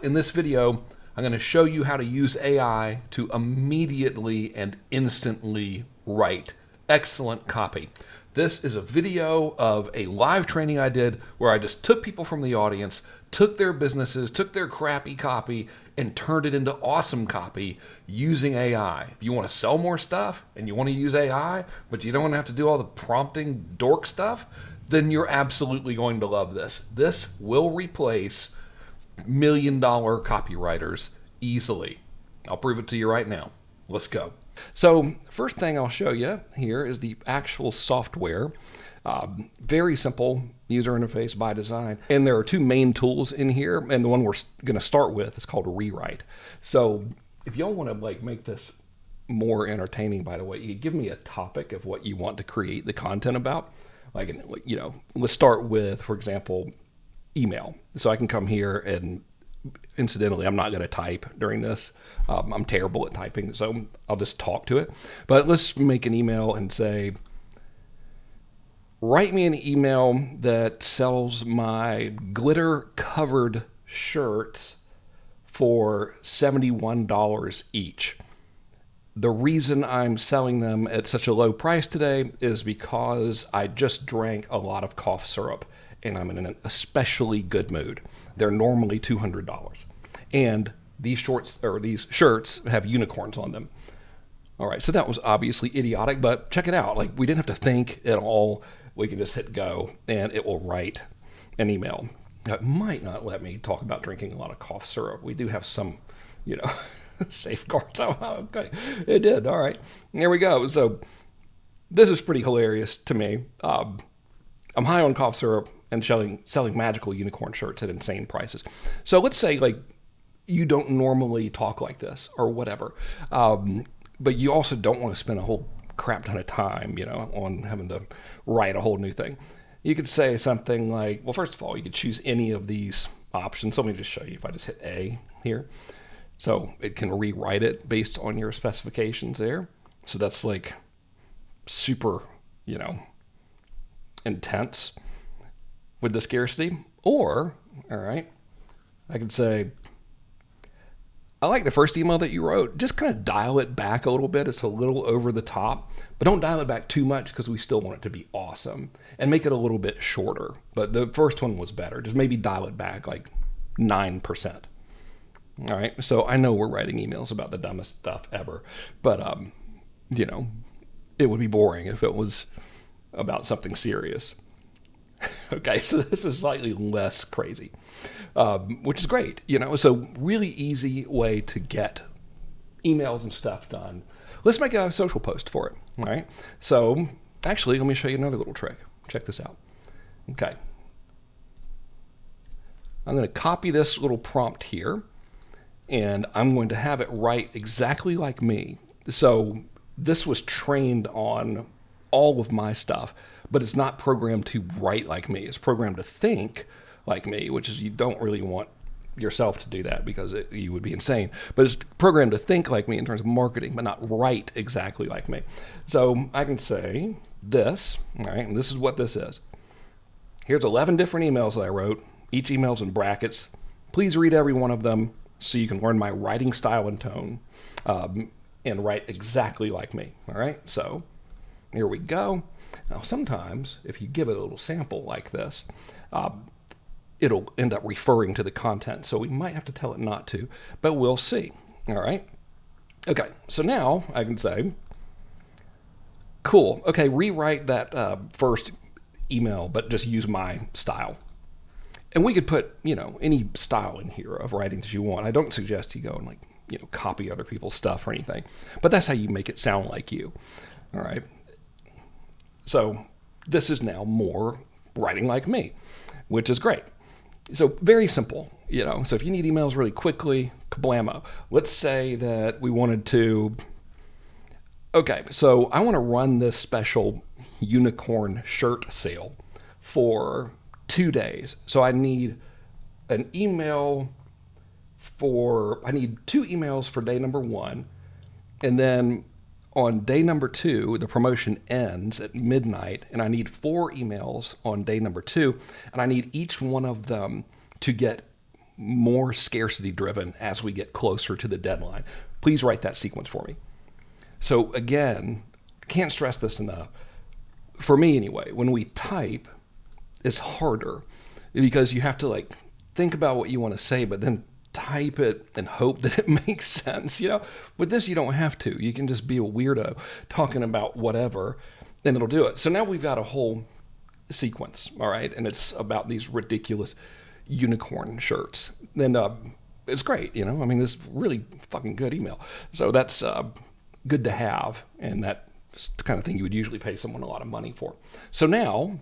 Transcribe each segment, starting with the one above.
In this video, I'm going to show you how to use AI to immediately and instantly write excellent copy. This is a video of a live training I did where I just took people from the audience, took their businesses, took their crappy copy, and turned it into awesome copy using AI. If you want to sell more stuff and you want to use AI, but you don't want to have to do all the prompting dork stuff, then you're absolutely going to love this. This will replace million-dollar copywriters easily. I'll prove it to you right now. Let's go. So first thing I'll show you here is the actual software. Very simple user interface by design. And there are two main tools in here, and the one we're going to start with is called Rewrite. So if y'all want to make this more entertaining, by the way, you give me a topic of what you want to create the content about. Let's start with, for example, email. So I can come here and incidentally, I'm not going to type during this. I'm terrible at typing, so I'll just talk to it. But let's make an email and say, write me an email that sells my glitter-covered shirts for $71 each. The reason I'm selling them at such a low price today is because I just drank a lot of cough syrup and I'm in an especially good mood. They're normally $200. And these shirts have unicorns on them. All right, so that was obviously idiotic, but check it out. We didn't have to think at all. We can just hit go and it will write an email. It might not let me talk about drinking a lot of cough syrup. We do have some, safeguards. Oh, okay, it did. All right, there we go. So this is pretty hilarious to me. I'm high on cough syrup and selling magical unicorn shirts at insane prices. So let's say you don't normally talk like this or whatever, but you also don't want to spend a whole crap ton of time, on having to write a whole new thing. You could say something like, well, first of all, you could choose any of these options. So let me just show you if I just hit A here. So it can rewrite it based on your specifications there. So that's super, intense with the scarcity. Or, all right, I could say, I like the first email that you wrote. Just kind of dial it back a little bit. It's a little over the top, but don't dial it back too much because we still want it to be awesome, and make it a little bit shorter. But the first one was better. Just maybe dial it back 9%. All right. So I know we're writing emails about the dumbest stuff ever, but it would be boring if it was about something serious. Okay, so this is slightly less crazy, which is great, so really easy way to get emails and stuff done. Let's make a social post for it, all right? So actually, let me show you another little trick. Check this out. Okay. I'm going to copy this little prompt here, and I'm going to have it write exactly like me. So this was trained on all of my stuff, but it's not programmed to write like me. It's programmed to think like me, which is you don't really want yourself to do that because you would be insane. But it's programmed to think like me in terms of marketing, but not write exactly like me. So I can say this, all right, and this is what this is. Here's 11 different emails that I wrote. Each email's in brackets. Please read every one of them so you can learn my writing style and tone and write exactly like me, all right? So here we go. Now, sometimes if you give it a little sample like this, it'll end up referring to the content. So we might have to tell it not to, but we'll see. All right. Okay. So now I can say, cool. Okay. Rewrite that first email, but just use my style. And we could put, any style in here of writing that you want. I don't suggest you go and copy other people's stuff or anything, but that's how you make it sound like you. All right. So this is now more writing like me, which is great. So very simple, So if you need emails really quickly, kablamo. Let's say that we wanted to, okay, so I want to run this special unicorn shirt sale for 2 days. So I need I need 2 emails for day number 1, and then on day number 2, the promotion ends at midnight, and I need 4 emails on day number 2, and I need each one of them to get more scarcity driven as we get closer to the deadline. Please write that sequence for me. So again, can't stress this enough. For me anyway, when we type, it's harder because you have to like think about what you want to say, but then type it and hope that it makes sense, you know. With this, you don't have to. You can just be a weirdo talking about whatever, and it'll do it. So now we've got a whole sequence, all right, and it's about these ridiculous unicorn shirts. Then it's great, you know. I mean, it's really fucking good email. So that's good to have, and that's the kind of thing you would usually pay someone a lot of money for. So now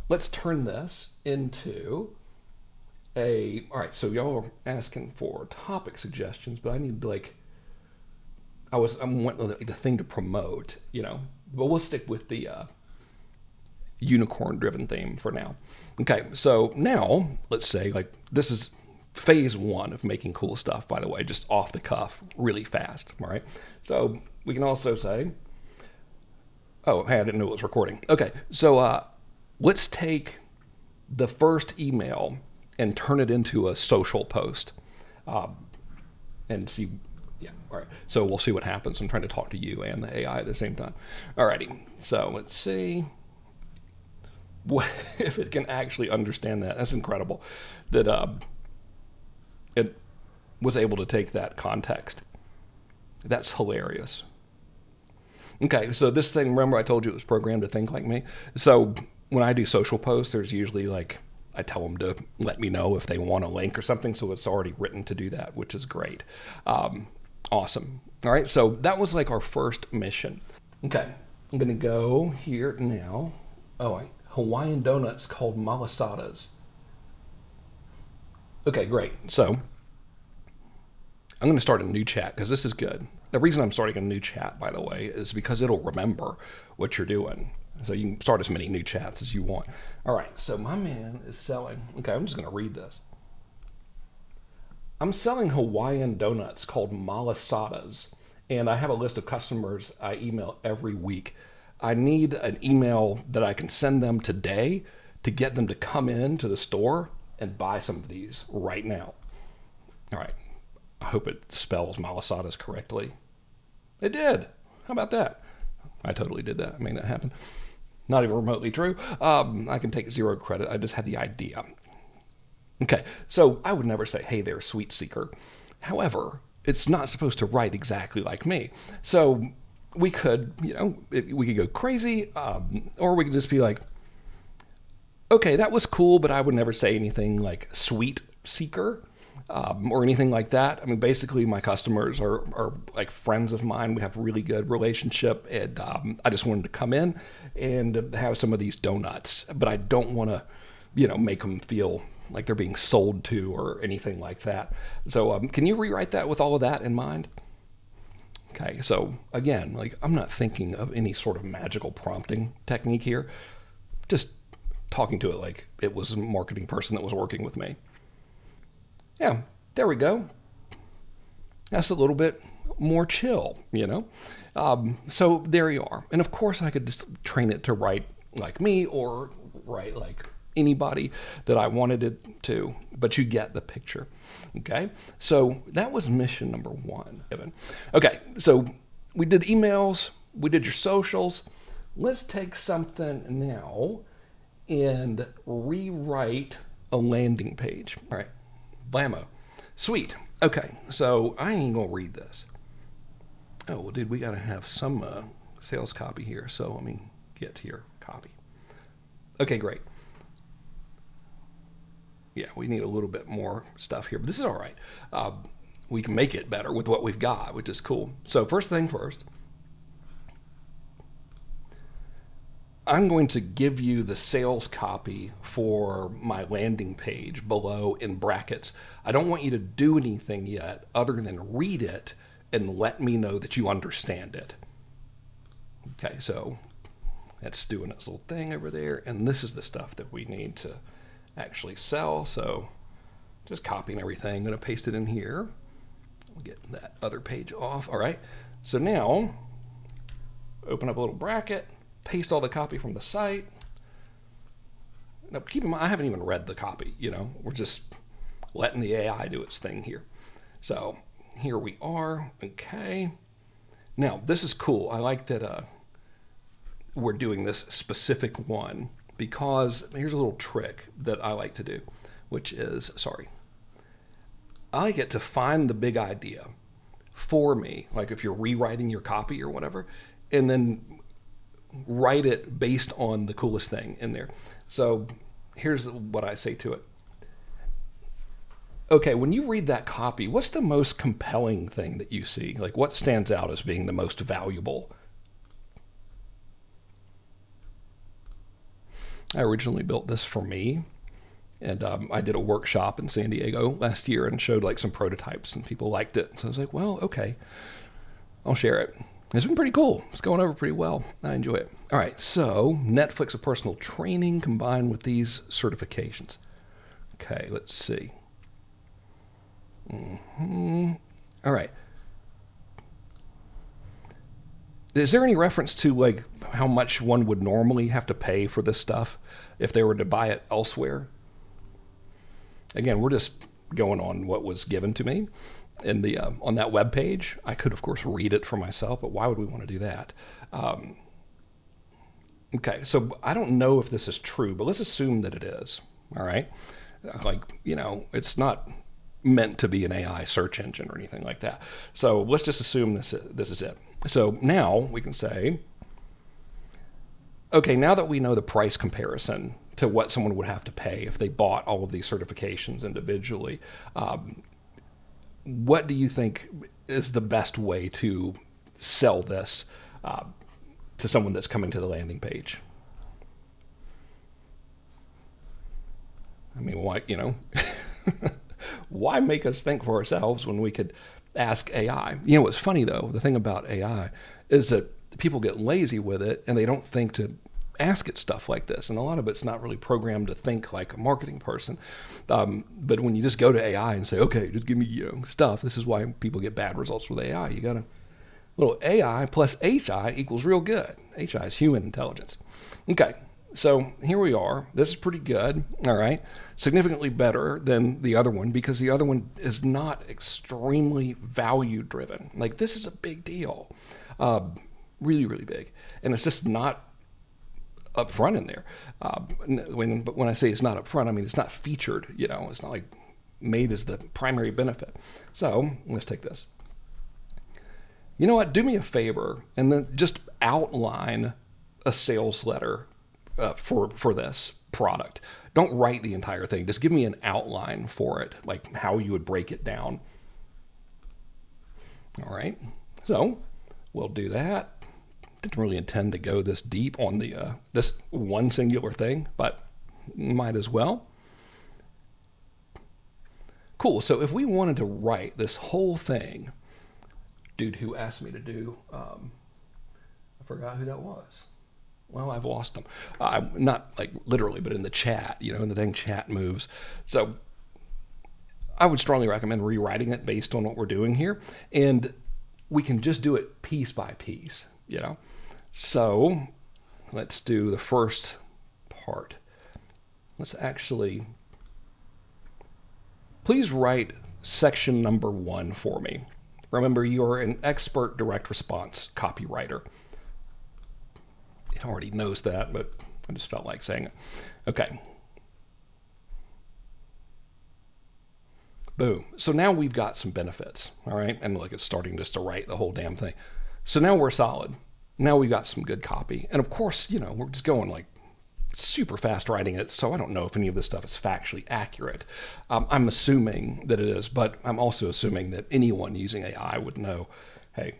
let's turn this into all right, so y'all are asking for topic suggestions, but I need like, I want the thing to promote, you know, but we'll stick with the unicorn driven theme for now. Okay, so now let's say like this is phase 1 of making cool stuff, by the way, just off the cuff, really fast, all right? So we can also say, oh, hey, I didn't know it was recording. Okay, so let's take the first email and turn it into a social post and see, yeah, all right. So we'll see what happens. I'm trying to talk to you and the AI at the same time. Alrighty, so let's see what if it can actually understand that. That's incredible that it was able to take that context. That's hilarious. Okay, so this thing, remember I told you it was programmed to think like me? So when I do social posts, there's usually like, I tell them to let me know if they want a link or something, so it's already written to do that, which is great. Awesome. All right, so that was like our first mission. Okay, I'm gonna go here now. Oh, Hawaiian donuts called malasadas. Okay, great. So I'm gonna start a new chat because this is good. The reason I'm starting a new chat, by the way, is because it'll remember what you're doing. So you can start as many new chats as you want. All right, so my man is selling. Okay, I'm just going to read this. I'm selling Hawaiian donuts called malasadas, and I have a list of customers I email every week. I need an email that I can send them today to get them to come in to the store and buy some of these right now. All right, I hope it spells malasadas correctly. It did. How about that? I totally did that. I made that happen. Not even remotely true. I can take 0 credit. I just had the idea. Okay, so I would never say, hey there, sweet seeker. However, it's not supposed to write exactly like me. So we could, you know, we could go crazy, or we could just be like, okay, that was cool, but I would never say anything like sweet seeker. Or anything like that. I mean, basically, my customers are like friends of mine. We have a really good relationship, and I just wanted to come in and have some of these donuts. But I don't want to, you know, make them feel like they're being sold to or anything like that. So can you rewrite that with all of that in mind? Okay, so again, like I'm not thinking of any sort of magical prompting technique here. Just talking to it like it was a marketing person that was working with me. Yeah, there we go. That's a little bit more chill, you know? So there you are. And of course I could just train it to write like me or write like anybody that I wanted it to, but you get the picture, okay? So that was mission number 1, Evan. Okay, so we did emails, we did your socials. Let's take something now and rewrite a landing page. All right. Blammo. Sweet. Okay, so I ain't gonna read this. Oh, well, dude, we gotta have some sales copy here, so let me get to your copy. Okay, great. Yeah, we need a little bit more stuff here, but this is all right. We can make it better with what we've got, which is cool. So first thing first, I'm going to give you the sales copy for my landing page below in brackets. I don't want you to do anything yet other than read it and let me know that you understand it. Okay, so that's doing its little thing over there, and this is the stuff that we need to actually sell. So just copying everything, I'm going to paste it in here. We'll get that other page off. All right, so now open up a little bracket, paste all the copy from the site. Now keep in mind, I haven't even read the copy, you know, letting the AI do its thing here. So here we are. Okay. Now, this is cool. I like that we're doing this specific one, because here's a little trick that I like to do, which is, I get to find the big idea for me, like if you're rewriting your copy or whatever, and then write it based on the coolest thing in there. So here's what I say to it. Okay, when you read that copy, what's the most compelling thing that you see? Like, what stands out as being the most valuable? I originally built this for me, and I did a workshop in San Diego last year and showed like some prototypes, and people liked it. So I was like, well, okay, I'll share it. It's been pretty cool. It's going over pretty well. I enjoy it. All right, so Netflix of personal training combined with these certifications. Okay, let's see. All right. Is there any reference to like how much one would normally have to pay for this stuff if they were to buy it elsewhere? Again, we're just going on what was given to me in the on that web page. I could, of course, read it for myself, but why would we want to do that? Okay, so I don't know if this is true, but let's assume that it is. All right, like, you know, it's not meant to be an AI search engine or anything like that. So let's just assume this is it. So now we can say, okay, now that we know the price comparison to what someone would have to pay if they bought all of these certifications individually, what do you think is the best way to sell this to someone that's coming to the landing page? I mean, why, you know, why make us think for ourselves when we could ask AI? You know, what's funny though, the thing about AI is that people get lazy with it and they don't think to ask it stuff like this. And a lot of it's not really programmed to think like a marketing person. But when you just go to AI and say, okay, just give me, you know, stuff, this is why people get bad results with AI. You got a little AI plus HI equals real good. HI is human intelligence. Okay. So here we are. This is pretty good. All right. Significantly better than the other one because the other one is not extremely value driven. Like, this is a big deal. Really, really big. And it's just not up front in there. But when I say it's not up front, I mean it's not featured, you know, it's not like made as the primary benefit. So let's take this. You know what? Do me a favor and then just outline a sales letter for this product. Don't write the entire thing. Just give me an outline for it, like how you would break it down. All right. So we'll do that. Didn't really intend to go this deep on the this one singular thing, but might as well. Cool. So if we wanted to write this whole thing, dude who asked me to do, I forgot who that was. Well, I've lost them. Not like literally, but in the chat, you know, in the dang chat moves. So I would strongly recommend rewriting it based on what we're doing here. And we can just do it piece by piece, you know. So let's do the first part. Let's actually, please write section number 1 for me. Remember, you're an expert direct response copywriter. It already knows that, but I just felt like saying it. Okay. Boom. So now we've got some benefits, all right? And look, it's starting just to write the whole damn thing. So now we're solid. Now we've got some good copy. And of course, you know, we're just going like super fast writing it, so I don't know if any of this stuff is factually accurate. I'm assuming that it is, but I'm also assuming that anyone using AI would know, hey,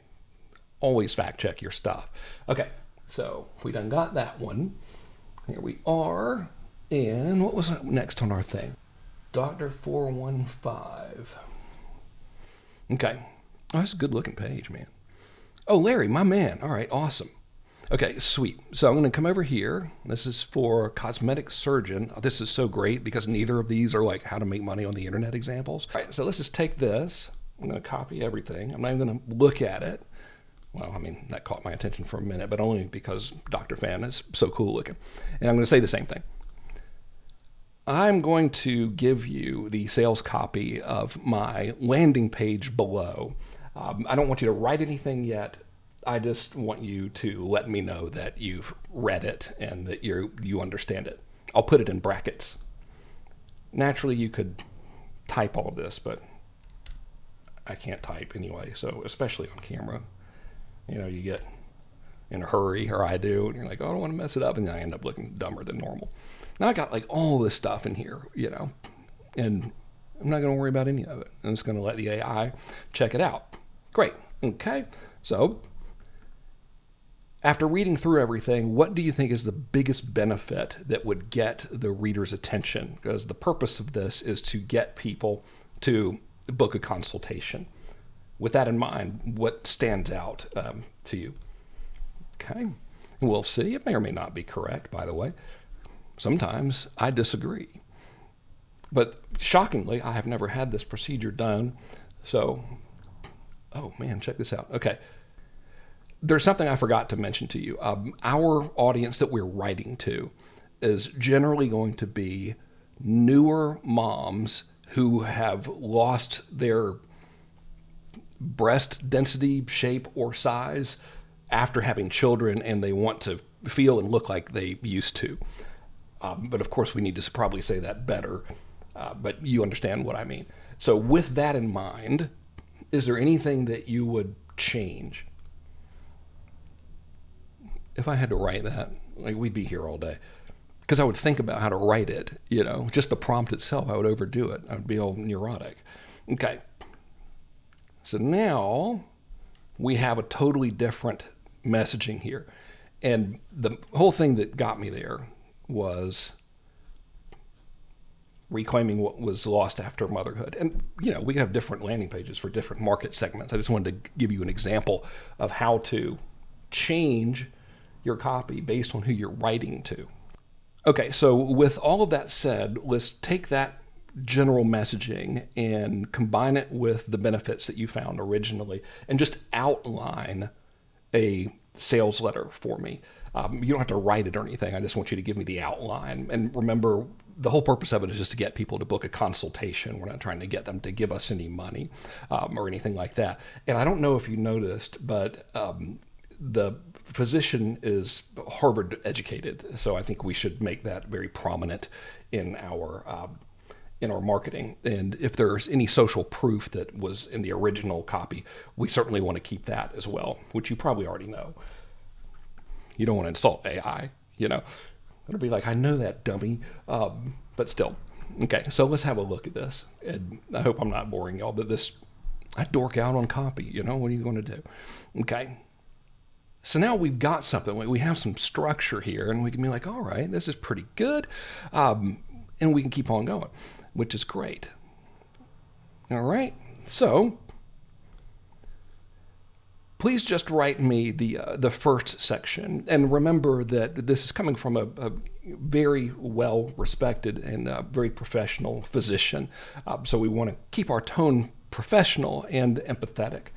always fact check your stuff. Okay, so we done got that one. Here we are. And what was next on our thing? Dr. 415. Okay. Oh, that's a good looking page, man. Oh, Larry, my man. All right, awesome. Okay, sweet. So I'm going to come over here. This is for cosmetic surgeon. Oh, this is so great because neither of these are like how to make money on the internet examples. All right, so let's just take this. I'm going to copy everything. I'm not even going to look at it. Well, I mean, that caught my attention for a minute, but only because Dr. Fan is so cool looking. And I'm going to say the same thing. I'm going to give you the sales copy of my landing page below. I don't want you to write anything yet. I just want you to let me know that you've read it and that you understand it. I'll put it in brackets. Naturally, you could type all this, but I can't type anyway, so especially on camera. You get in a hurry, or I do, and you're like, oh, I don't want to mess it up, and then I end up looking dumber than normal. Now I got like all this stuff in here, and I'm not going to worry about any of it. I'm just going to let the AI check it out. Great. Okay. So after reading through everything, what do you think is the biggest benefit that would get the reader's attention? Because the purpose of this is to get people to book a consultation. With that in mind, what stands out to you? Okay. We'll see. It may or may not be correct, by the way. Sometimes I disagree. But shockingly, I have never had this procedure done. So, oh man, check this out. Okay. There's something I forgot to mention to you. Our audience that we're writing to is generally going to be newer moms who have lost their breast density, shape, or size after having children, and they want to feel and look like they used to. But of course, we need to probably say that better, but you understand what I mean. So with that in mind, is there anything that you would change? If I had to write that, like, we'd be here all day. Because I would think about how to write it, just the prompt itself, I would overdo it. I would be all neurotic. Okay. So now we have a totally different messaging here. And the whole thing that got me there was reclaiming what was lost after motherhood. And, we have different landing pages for different market segments. I just wanted to give you an example of how to change your copy based on who you're writing to. Okay, so with all of that said, let's take that general messaging and combine it with the benefits that you found originally and just outline a sales letter for me. You don't have to write it or anything. I just want you to give me the outline. And remember, the whole purpose of it is just to get people to book a consultation. We're not trying to get them to give us any money or anything like that. And I don't know if you noticed, but the physician is Harvard educated. So I think we should make that very prominent in our marketing. And if there's any social proof that was in the original copy, we certainly want to keep that as well, which you probably already know. You don't want to insult AI, It'll be like, I know that, dummy. But still. Okay, so let's have a look at this. And I hope I'm not boring y'all, but I dork out on copy, What are you going to do? Okay. So now we've got something. We have some structure here, and we can be like, all right, this is pretty good. And we can keep on going, which is great. All right. So please just write me the first section. And remember that this is coming from a very well-respected and very professional physician. So we want to keep our tone professional and empathetic.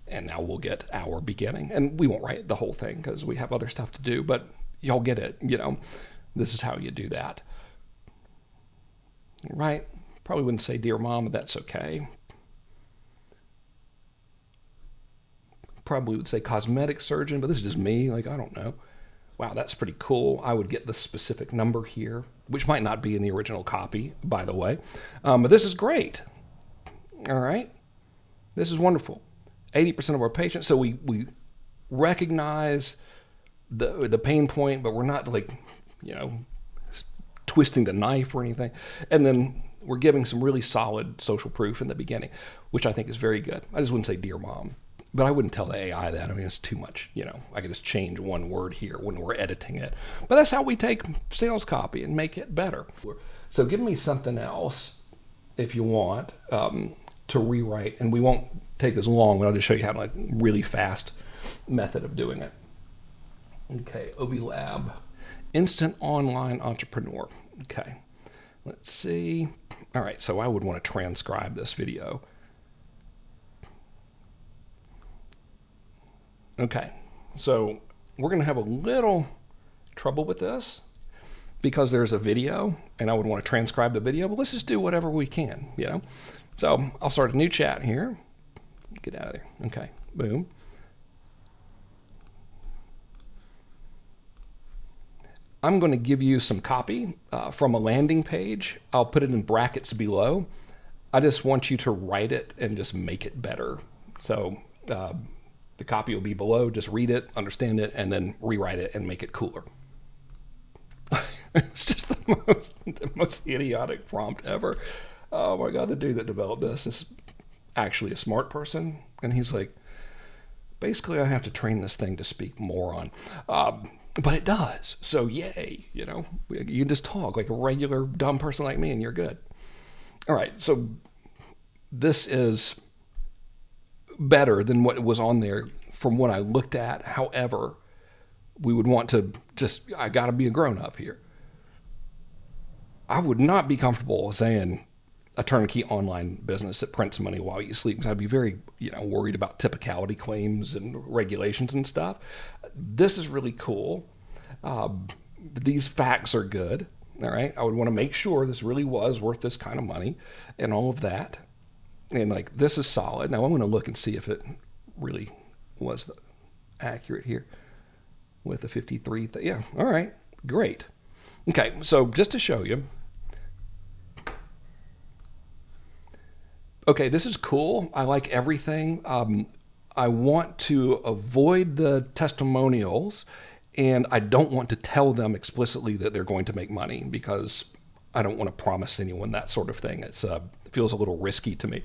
And now we'll get our beginning. And we won't write the whole thing because we have other stuff to do, but y'all get it. This is how you do that. Right? Probably wouldn't say dear mom, but that's okay. Probably would say cosmetic surgeon, but this is just me. Like, I don't know. Wow, that's pretty cool. I would get the specific number here, which might not be in the original copy, by the way. But this is great. All right? This is wonderful. 80% of our patients, so we recognize the pain point, but we're not like, twisting the knife or anything. And then we're giving some really solid social proof in the beginning, which I think is very good. I just wouldn't say dear mom, but I wouldn't tell the AI that. I mean, it's too much, I could just change one word here when we're editing it. But that's how we take sales copy and make it better. So give me something else if you want to rewrite, and we won't take as long, but I'll just show you how to really fast method of doing it. Okay, OB Lab, instant online entrepreneur. Okay, let's see. All right, so I would want to transcribe this video. Okay, so we're going to have a little trouble with this because there's a video and I would want to transcribe the video, but let's just do whatever we can, you know? So I'll start a new chat here. Get out of there. Okay, boom. I'm going to give you some copy from a landing page. I'll put it in brackets below. I just want you to write it and just make it better. So the copy will be below. Just read it, understand it, and then rewrite it and make it cooler. It's just the most idiotic prompt ever. Oh my God, the dude that developed this is actually a smart person. And he's like, basically I have to train this thing to speak moron. But it does. So yay, you know, you can just talk like a regular dumb person like me and you're good. All right, so this is better than what was on there from what I looked at. However, we would want to just, I got to be a grown up here. I would not be comfortable saying a turnkey online business that prints money while you sleep, because I'd be very, you know, worried about typicality claims and regulations and stuff. This is really cool. These facts are good. All right. I would want to make sure this really was worth this kind of money and all of that. And like, this is solid. Now I'm going to look and see if it really was accurate here with the 53. Yeah. All right. Great. Okay. So just to show you. Okay, this is cool. I like everything. I want to avoid the testimonials, and I don't want to tell them explicitly that they're going to make money, because I don't want to promise anyone that sort of thing. It feels a little risky to me.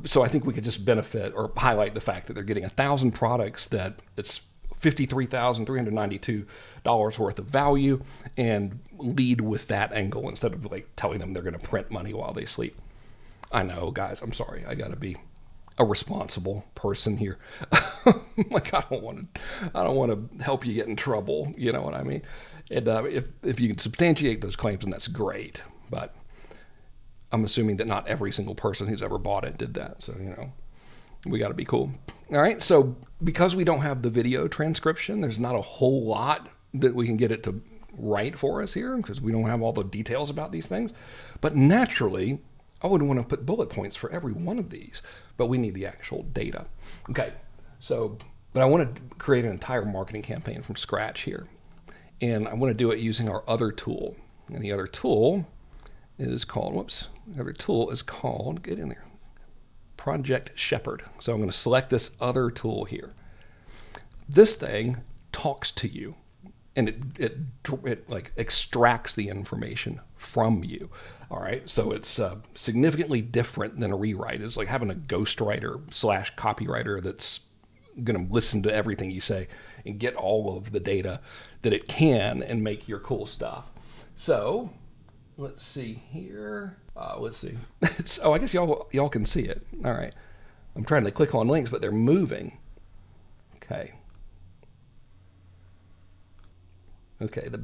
So I think we could just benefit or highlight the fact that they're getting 1,000 products, that it's $53,392 worth of value, and lead with that angle instead of like telling them they're going to print money while they sleep. I know, guys, I'm sorry. I got to be a responsible person here. Like, I don't want to help you get in trouble. You know what I mean? And if you can substantiate those claims, then that's great. But I'm assuming that not every single person who's ever bought it did that. So, you know, we got to be cool. All right. So because we don't have the video transcription, there's not a whole lot that we can get it to write for us here, because we don't have all the details about these things. But naturally, I would want to put bullet points for every one of these, but we need the actual data. Okay, so, but I want to create an entire marketing campaign from scratch here. And I want to do it using our other tool. And the other tool is called, get in there, Project Shepherd. So I'm going to select this other tool here. This thing talks to you, and it like extracts the information from you. All right, so it's significantly different than a rewrite. It's like having a ghostwriter / copywriter that's going to listen to everything you say and get all of the data that it can and make your cool stuff. So let's see here. Let's see. I guess y'all can see it. All right, I'm trying to click on links, but they're moving. Okay. Okay, the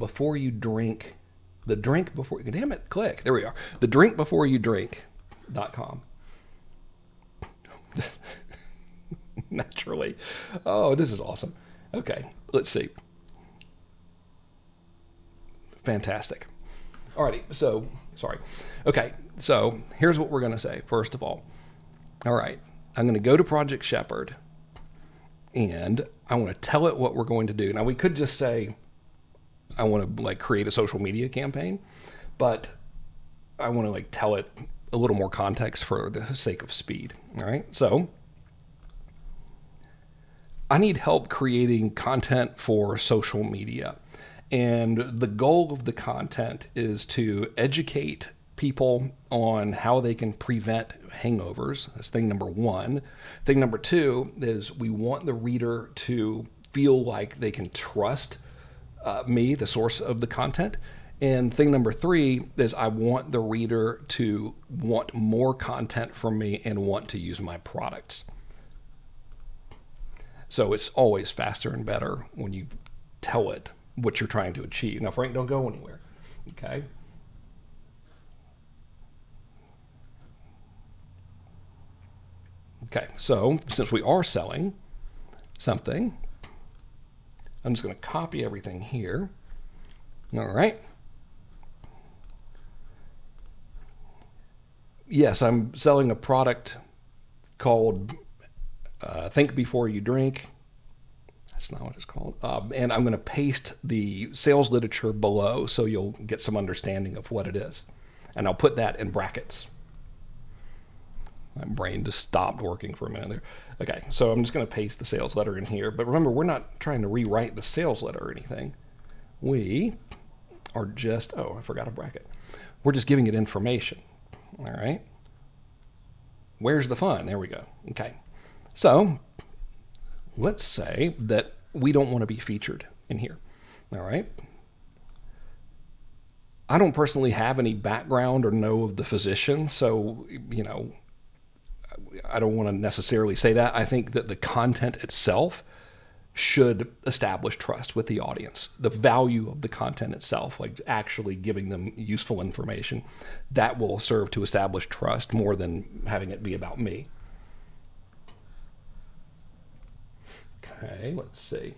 drink before, damn it, click. There we are. The drink before you drink.com. Naturally. Oh, this is awesome. Okay, let's see. Fantastic. Alrighty, so, sorry. Okay, so here's what we're going to say, first of all. All right, I'm going to go to Project Shepherd, and I want to tell it what we're going to do. Now, we could just say, I want to like create a social media campaign, but I want to like tell it a little more context for the sake of speed. All right. So I need help creating content for social media. And the goal of the content is to educate people on how they can prevent hangovers. That's thing number one. Thing number two is we want the reader to feel like they can trust me, the source of the content. And thing number three is I want the reader to want more content from me and want to use my products. So it's always faster and better when you tell it what you're trying to achieve. Now, Frank, don't go anywhere. Okay. Okay, so since we are selling something, I'm just going to copy everything here. All right. yes, I'm selling a product called Think Before You Drink. That's not what it's called. And I'm going to paste the sales literature below so you'll get some understanding of what it is. And I'll put that in brackets. My brain just stopped working for a minute there. Okay, so I'm just going to paste the sales letter in here. But remember, we're not trying to rewrite the sales letter or anything. We are just, oh, I forgot a bracket. We're just giving it information. All right. Where's the fun? There we go. Okay. So let's say that we don't want to be featured in here. All right. I don't personally have any background or know of the physician, so, I don't want to necessarily say that. I think that the content itself should establish trust with the audience. The value of the content itself, like actually giving them useful information, that will serve to establish trust more than having it be about me. Okay, let's see.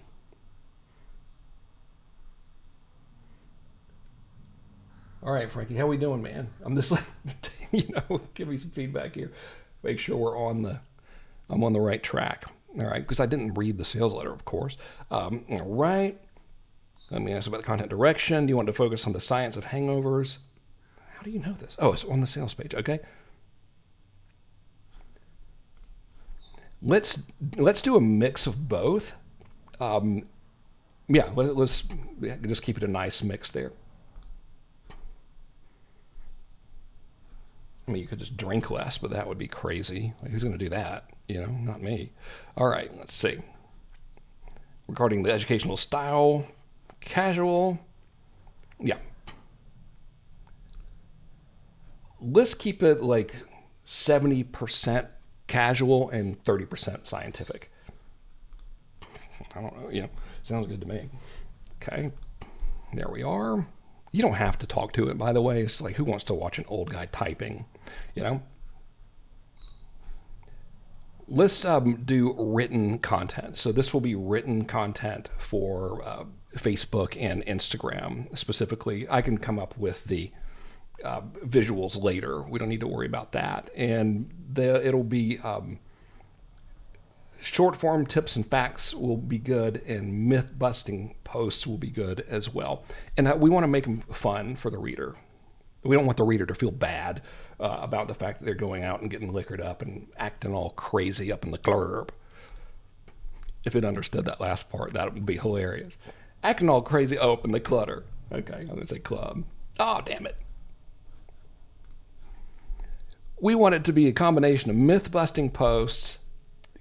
All right, Frankie, how we doing, man? I'm just like, give me some feedback here. Make sure I'm on the right track. All right, because I didn't read the sales letter, of course. All right. Let me ask about the content direction. Do you want to focus on the science of hangovers? How do you know this? Oh, it's on the sales page. Okay. Let's do a mix of both. Let's just keep it a nice mix there. I mean, you could just drink less, but that would be crazy. Like, who's going to do that? Not me. All right, let's see. Regarding the educational style, casual. Yeah. Let's keep it like 70% casual and 30% scientific. I don't know, sounds good to me. Okay, there we are. You don't have to talk to it, by the way. It's like, who wants to watch an old guy typing, Let's do written content. So this will be written content for Facebook and Instagram specifically. I can come up with the visuals later. We don't need to worry about that. And it'll be short form tips and facts will be good, and myth busting posts will be good as well. And we want to make them fun for the reader. We don't want the reader to feel bad about the fact that they're going out and getting liquored up and acting all crazy up in the club. If it understood that last part, that would be hilarious. Acting all crazy up in the clutter. Okay, I'm going to say club. Oh, damn it. We want it to be a combination of myth-busting posts,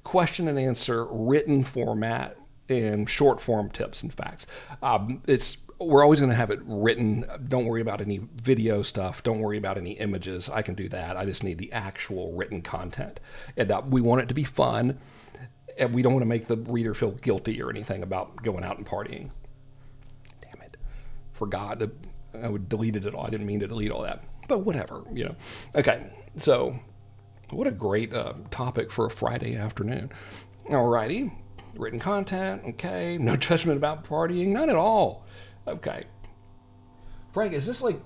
question and answer, written format, and short form tips and facts. We're always going to have it written. Don't worry about any video stuff. Don't worry about any images. I can do that. I just need the actual written content. And we want it to be fun. And we don't want to make the reader feel guilty or anything about going out and partying. Damn it. Forgot. I would deleted it all. I didn't mean to delete all that. But whatever, Okay, so what a great topic for a Friday afternoon. Alrighty. Written content. Okay. No judgment about partying. None at all. Okay. Frank, is this like,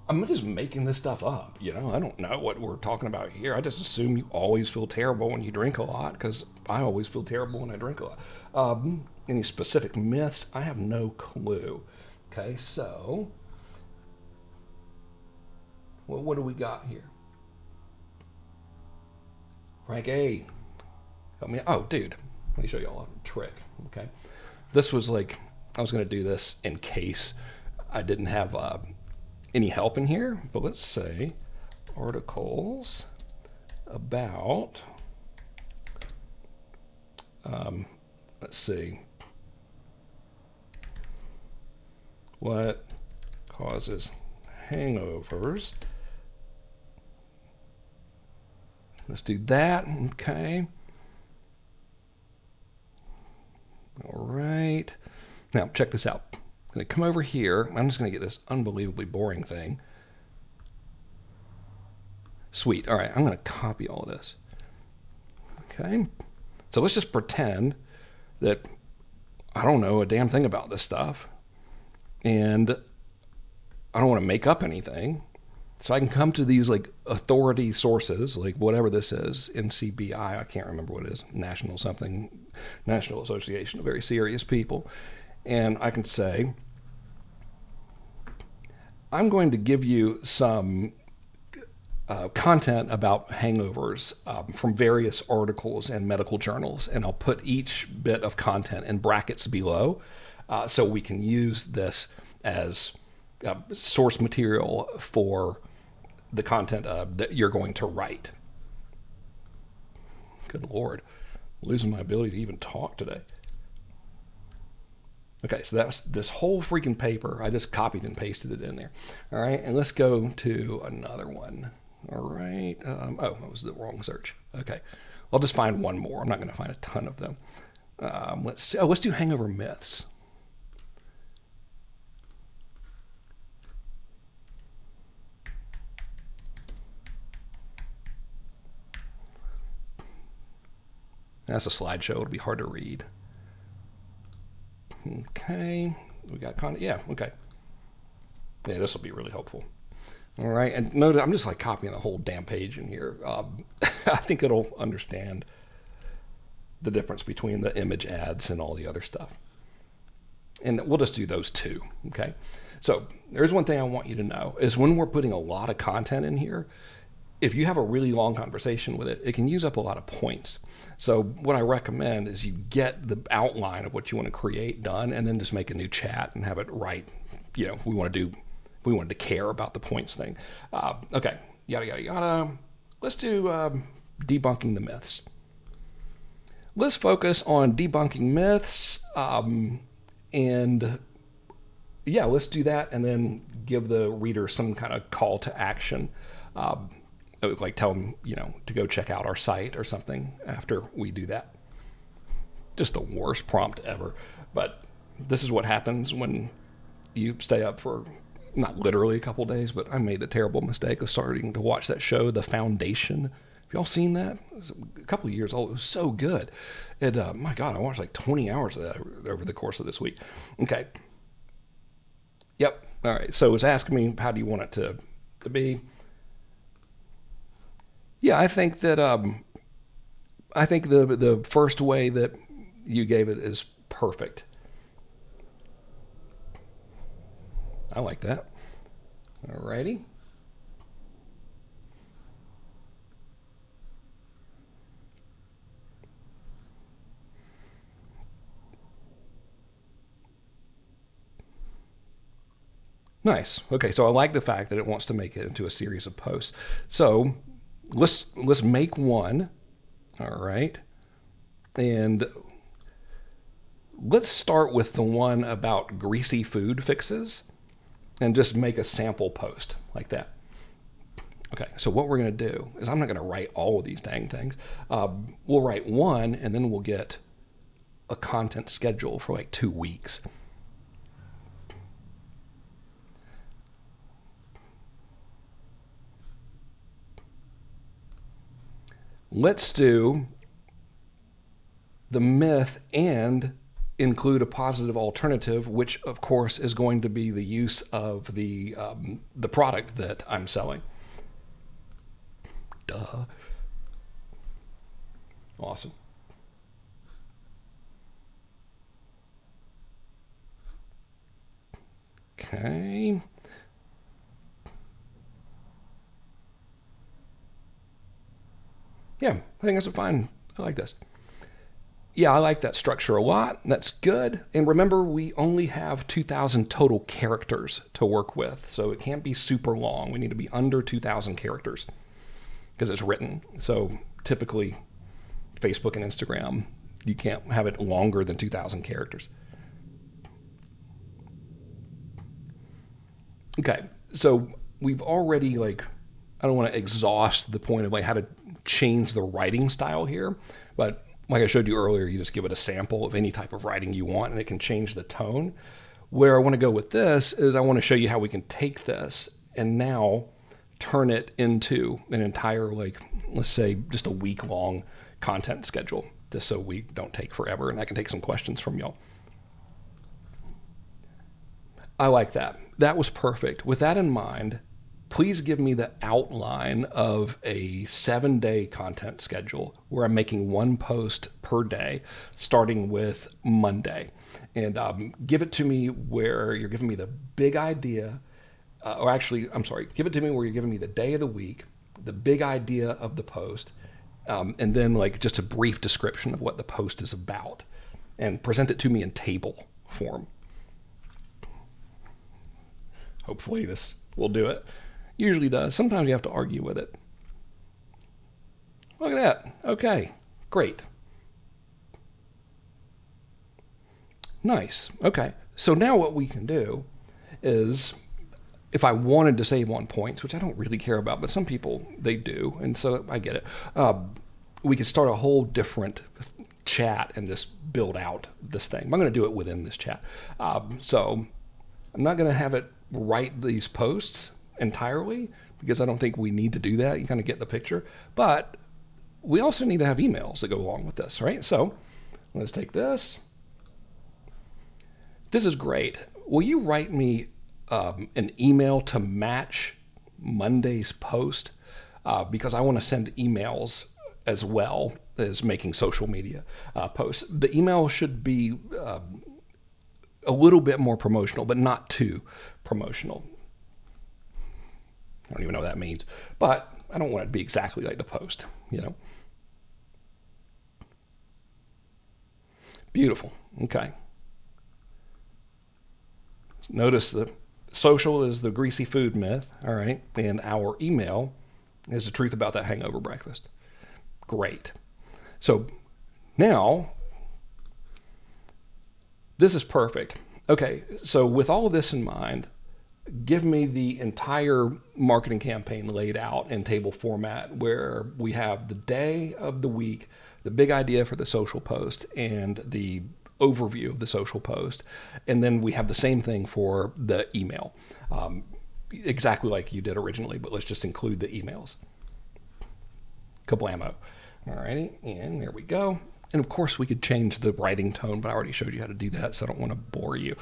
I'm just making this stuff up, I don't know what we're talking about here. I just assume you always feel terrible when you drink a lot, because I always feel terrible when I drink a lot. Any specific myths? I have no clue. Okay, so, what do we got here? Frank A. Help me. Oh, dude, let me show y'all a trick, okay? This was like, I was going to do this in case I didn't have any help in here, but let's say articles about, let's see, what causes hangovers. Let's do that, okay. All right. Now, check this out. I'm going to come over here. I'm just going to get this unbelievably boring thing. Sweet. All right, I'm going to copy all of this. Okay. So let's just pretend that I don't know a damn thing about this stuff. And I don't want to make up anything. So I can come to these like authority sources, like whatever this is, NCBI, I can't remember what it is, National something, National Association of Very Serious People. And I can say, I'm going to give you some content about hangovers from various articles and medical journals, and I'll put each bit of content in brackets below so we can use this as source material for the content that you're going to write. Good Lord, I'm losing my ability to even talk today. Okay, so that's this whole freaking paper. I just copied and pasted it in there. All right, and let's go to another one. All right. Oh, that was the wrong search. Okay, I'll just find one more. I'm not going to find a ton of them. Let's see. Oh, let's do hangover myths. That's a slideshow. It'll be hard to read. Okay, we got content. Yeah, okay. Yeah, this will be really helpful. All right, and notice I'm just like copying the whole damn page in here. I think it'll understand the difference between the image ads and all the other stuff. And we'll just do those two, okay? So there's one thing I want you to know is when we're putting a lot of content in here, if you have a really long conversation with it, it can use up a lot of points. So what I recommend is you get the outline of what you want to create done and then just make a new chat and have it right. You know, we wanted to care about the points thing. Okay, yada, yada, yada. Let's do debunking the myths. Let's focus on debunking myths. And yeah, let's do that and then give the reader some kind of call to action. Like tell them, to go check out our site or something after we do that. Just the worst prompt ever. But this is what happens when you stay up for not literally a couple days, but I made the terrible mistake of starting to watch that show, The Foundation. Have y'all seen that? It was a couple of years old. It was so good. My God, I watched like 20 hours of that over the course of this week. Okay. Yep. All right. So it's asking me, how do you want it to be? Yeah, I think that the first way that you gave it is perfect. I like that. Alrighty. Nice. Okay, so I like the fact that it wants to make it into a series of posts. So let's make one. All right. And let's start with the one about greasy food fixes and just make a sample post like that. Okay, so what we're going to do is I'm not going to write all of these dang things. We'll write one and then we'll get a content schedule for like 2 weeks. Let's do the myth and include a positive alternative, which of course is going to be the use of the product that I'm selling. Duh. Awesome. Okay. Yeah, I think that's fine. I like this. Yeah, I like that structure a lot. That's good. And remember, we only have 2,000 total characters to work with, so it can't be super long. We need to be under 2,000 characters because it's written. So typically, Facebook and Instagram, you can't have it longer than 2,000 characters. Okay, so we've already I don't want to exhaust the point of how to change the writing style here, but like I showed you earlier, you just give it a sample of any type of writing you want and it can change the tone. Where I want to go with this is I want to show you how we can take this and now turn it into an entire, let's say just a week-long content schedule, just so we don't take forever and I can take some questions from y'all. I like that. That was perfect. With that in mind, please give me the outline of a 7-day content schedule where I'm making one post per day, starting with Monday. And give it to me where you're giving me the big idea, give it to me where you're giving me the day of the week, the big idea of the post, and then like just a brief description of what the post is about, and present it to me in table form. Hopefully this will do it. Usually does. Sometimes you have to argue with it. Look at that. Okay, great. Nice. Okay, so now what we can do is, if I wanted to save on points, which I don't really care about, but some people, they do, and so I get it, we could start a whole different chat and just build out this thing. I'm going to do it within this chat. So I'm not going to have it write these posts entirely, because I don't think we need to do that. You kind of get the picture. But we also need to have emails that go along with this, right? So let's take this. This is great. Will you write me an email to match Monday's post? Because I want to send emails as well as making social media posts. The email should be a little bit more promotional, but not too promotional. I don't even know what that means, but I don't want it to be exactly like the post, you know. Beautiful. Okay. Notice the social is the greasy food myth, all right, and our email is the truth about that hangover breakfast. Great. So now, this is perfect. Okay, so with all of this in mind, give me the entire marketing campaign laid out in table format, where we have the day of the week, the big idea for the social post, and the overview of the social post. And then we have the same thing for the email, exactly like you did originally, but let's just include the emails. Kablamo. Alrighty, and there we go. And of course we could change the writing tone, but I already showed you how to do that, so I don't want to bore you.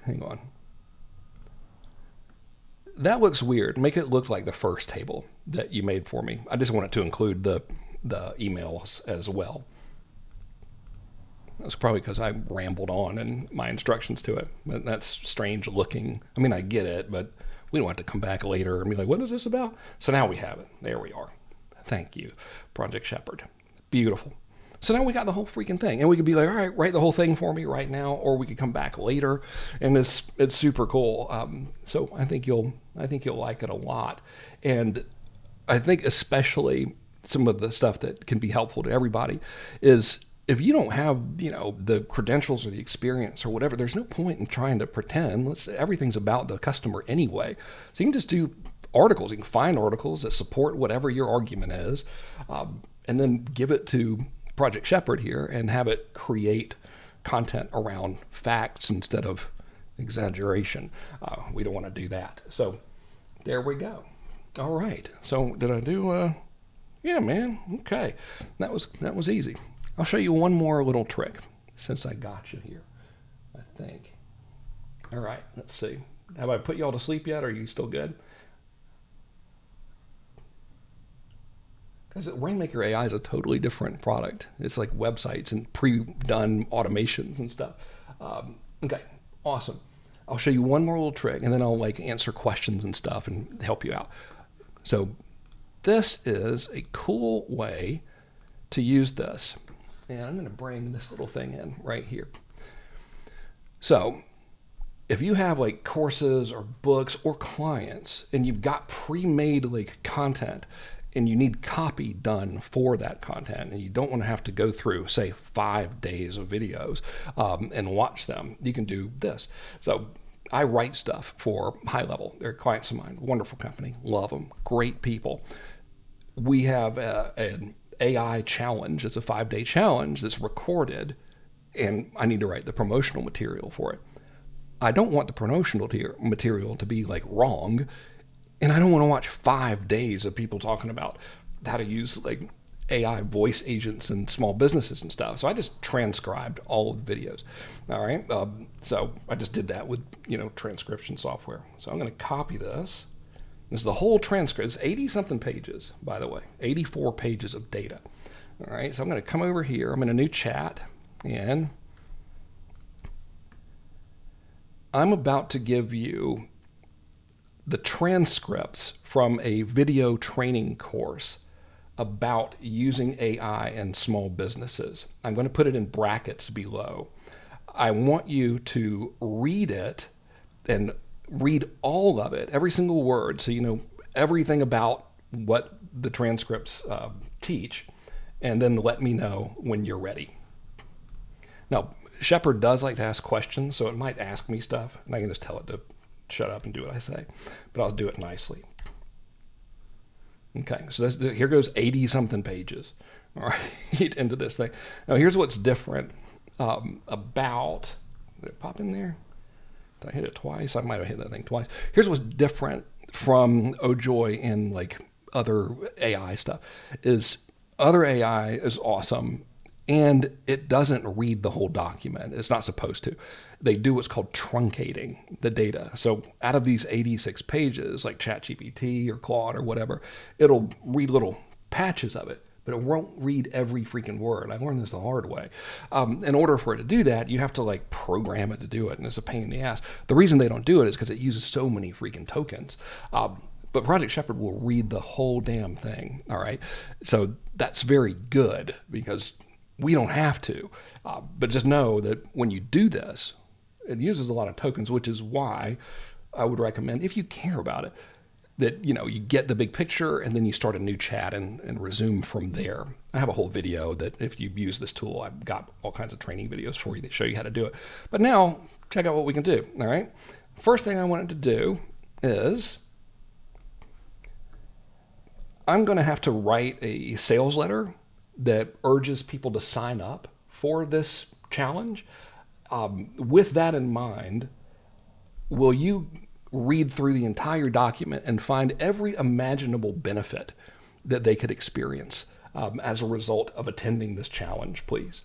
Hang on. That looks weird. Make it look like the first table that you made for me. I just want it to include the emails as well. That's probably because I rambled on in my instructions to it. But that's strange looking. I mean, I get it, but we don't have to come back later and be like, what is this about? So now we have it. There we are. Thank you, Project Shepherd. Beautiful. So now we got the whole freaking thing, and we could be like, all right, write the whole thing for me right now, or we could come back later, and it's super cool. So I think you'll like it a lot, and I think especially some of the stuff that can be helpful to everybody is, if you don't have, the credentials or the experience or whatever, there's no point in trying to pretend. Everything's about the customer anyway. So you can just do articles. You can find articles that support whatever your argument is, and then give it to Project Shepherd here and have it create content around facts instead of exaggeration. We don't want to do that. So there we go. All right. So did I do? Yeah, man. Okay. That was easy. I'll show you one more little trick since I got you here, I think. All right. Let's see. Have I put you all to sleep yet? Or are you still good? Because Rainmaker AI is a totally different product. It's like websites and pre-done automations and stuff. Okay, awesome. I'll show you one more little trick, and then I'll answer questions and stuff and help you out. So this is a cool way to use this. And I'm going to bring this little thing in right here. So if you have courses or books or clients, and you've got pre-made content, and you need copy done for that content, and you don't want to have to go through, say, 5 days of videos and watch them, you can do this. So I write stuff for High Level. They're clients of mine, wonderful company, love them, great people. We have an AI challenge. It's a 5-day challenge that's recorded, and I need to write the promotional material for it. I don't want the promotional material to be wrong. And I don't want to watch 5 days of people talking about how to use like AI voice agents in small businesses and stuff. So I just transcribed all of the videos. All right. So I just did that with, transcription software. So I'm going to copy this. This is the whole transcript. It's 80 something pages, by the way, 84 pages of data. All right. So I'm going to come over here. I'm in a new chat, and I'm about to give you the transcripts from a video training course about using AI in small businesses. I'm going to put it in brackets below. I want you to read it and read all of it, every single word, so you know everything about what the transcripts teach, and then let me know when you're ready. Now, Shepard does like to ask questions, so it might ask me stuff, and I can just tell it to shut up and do what I say, but I'll do it nicely. Okay, so here goes 80 something pages. All right, into this thing. Now here's what's different about, did it pop in there? Did I hit it twice? I might have hit that thing twice. Here's what's different from oJoy and like other AI stuff is other AI is awesome, and it doesn't read the whole document. It's not supposed to. They do what's called truncating the data. So out of these 86 pages, like ChatGPT or Claude or whatever, it'll read little patches of it, but it won't read every freaking word. I learned this the hard way. In order for it to do that, you have to like program it to do it, and it's a pain in the ass. The reason they don't do it is because it uses so many freaking tokens. But Project Shepherd will read the whole damn thing, all right? So that's very good because we don't have to. But just know that when you do this, it uses a lot of tokens, which is why I would recommend, if you care about it, that you get the big picture and then you start a new chat and resume from there. I have a whole video that if you use this tool, I've got all kinds of training videos for you that show you how to do it. But now, check out what we can do, all right? First thing I wanted to do is I'm going to have to write a sales letter that urges people to sign up for this challenge. With that in mind, will you read through the entire document and find every imaginable benefit that they could experience as a result of attending this challenge, please?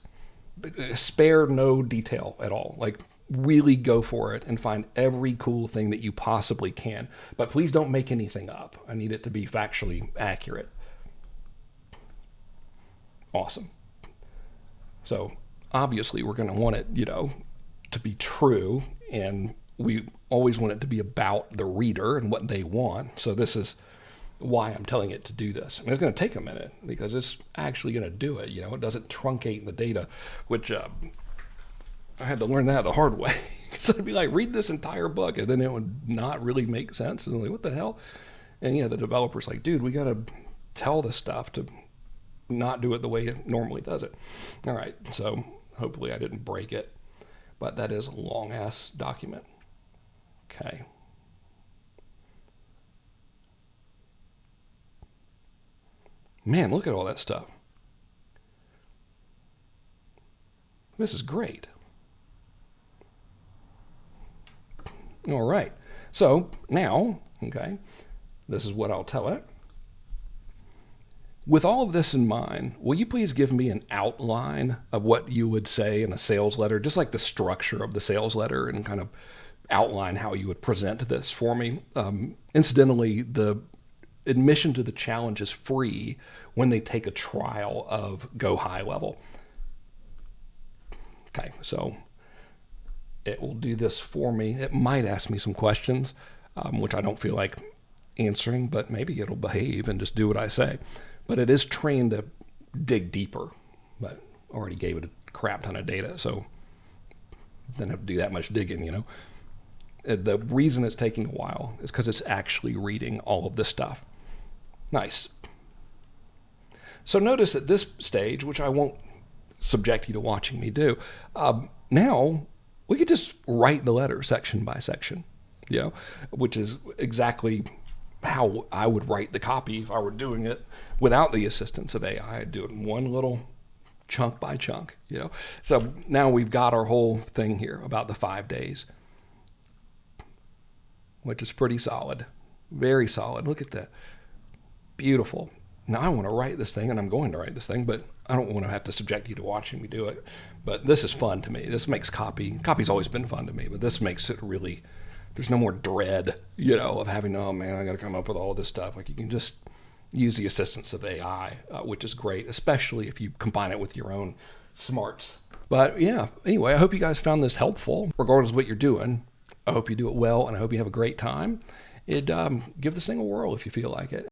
Spare no detail at all. Like, really go for it and find every cool thing that you possibly can. But please don't make anything up. I need it to be factually accurate. Awesome. So obviously we're going to want it, to be true, and we always want it to be about the reader and what they want. So this is why I'm telling it to do this. I mean, it's going to take a minute because it's actually going to do it. It doesn't truncate the data, which I had to learn that the hard way. Because I'd be like, read this entire book, and then it would not really make sense. And I'm like, what the hell? And the developer's like, dude, we got to tell this stuff to not do it the way it normally does it. All right, so hopefully I didn't break it, but that is a long ass document. Okay. Man, look at all that stuff. This is great. All right, so now, okay, this is what I'll tell it. With all of this in mind, will you please give me an outline of what you would say in a sales letter, just like the structure of the sales letter, and kind of outline how you would present this for me? Incidentally, the admission to the challenge is free when they take a trial of Go High Level. Okay, so it will do this for me. It might ask me some questions, which I don't feel like answering, but maybe it'll behave and just do what I say. But it is trained to dig deeper, but already gave it a crap ton of data, so didn't have to do that much digging, The reason it's taking a while is because it's actually reading all of this stuff. Nice. So notice at this stage, which I won't subject you to watching me do, now we could just write the letter section by section, which is exactly how I would write the copy if I were doing it without the assistance of AI. I'd do it in one little chunk by chunk, So now we've got our whole thing here about the 5 days, which is pretty solid. Very solid. Look at that. Beautiful. Now I want to write this thing, and I'm going to write this thing, but I don't want to have to subject you to watching me do it. But this is fun to me. This makes copy's always been fun to me, but this makes it really, there's no more dread, of having, oh man, I got to come up with all this stuff. Like, you can just use the assistance of AI, which is great, especially if you combine it with your own smarts. But yeah, anyway, I hope you guys found this helpful, regardless of what you're doing. I hope you do it well, and I hope you have a great time. Give this thing a whirl if you feel like it.